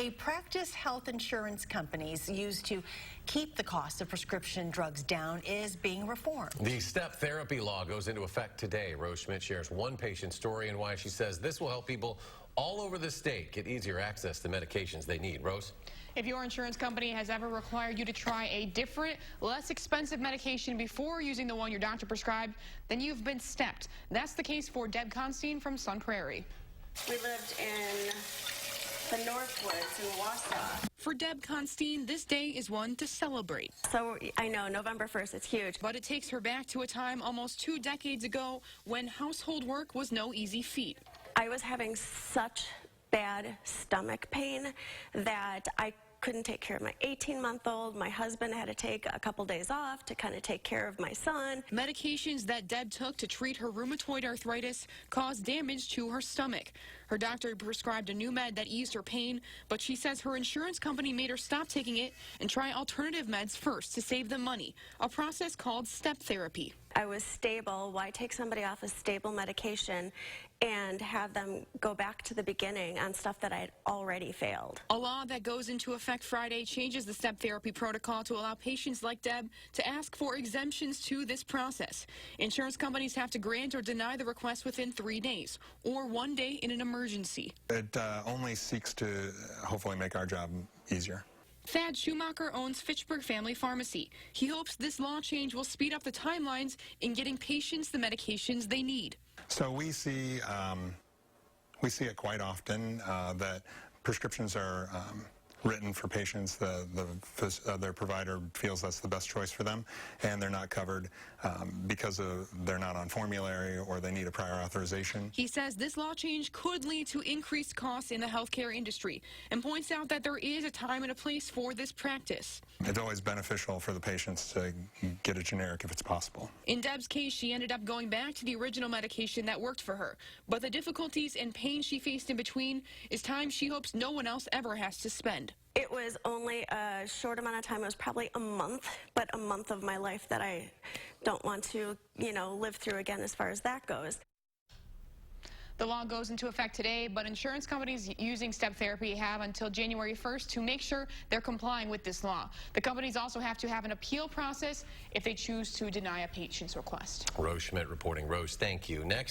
a practice health insurance companies use to keep the cost of prescription drugs down is being reformed. The step therapy law goes into effect today. Rose Schmidt shares one patient's story and why she says this will help people all over the state get easier access to medications they need. Rose? If your insurance company has ever required you to try a different, less expensive medication before using the one your doctor prescribed, then you've been stepped. That's the case for Deb Constien from Sun Prairie. We lived in the Northwoods in Wausau. For Deb Constien, this day is one to celebrate. So I know November 1st, it's huge. But it takes her back to a time almost 2 decades ago when household work was no easy feat. I was having such bad stomach pain that I couldn't take care of my 18-month-old. My husband had to take a couple days off to kind of take care of my son. Medications that Deb took to treat her rheumatoid arthritis caused damage to her stomach. Her doctor prescribed a new med that eased her pain, but she says her insurance company made her stop taking it and try alternative meds first to save them money, a process called step therapy. I was stable. Why take somebody off a stable medication and have them go back to the beginning on stuff that I had already failed? A law that goes into effect Friday changes the step therapy protocol to allow patients like Deb to ask for exemptions to this process. Insurance companies have to grant or deny the request within 3 days or 1 day in an emergency. It only seeks to hopefully make our job easier. Thad Schumacher owns Fitchburg Family Pharmacy. He hopes this law change will speed up the timelines in getting patients the medications they need. So we see it quite often that prescriptions are written for patients. Their provider feels that's the best choice for them, and they're not covered because they're not on formulary or they need a prior authorization. He says this law change could lead to increased costs in the healthcare industry and points out that there is a time and a place for this practice. It's always beneficial for the patients to get a generic if it's possible. In Deb's case, she ended up going back to the original medication that worked for her, but the difficulties and pain she faced in between is time she hopes no one else ever has to spend. It was only a short amount of time. It was probably a month, but a month of my life that I don't want to, live through again as far as that goes. The law goes into effect today, but insurance companies using step therapy have until January 1st to make sure they're complying with this law. The companies also have to have an appeal process if they choose to deny a patient's request. Rose Schmidt reporting. Rose, thank you. Next.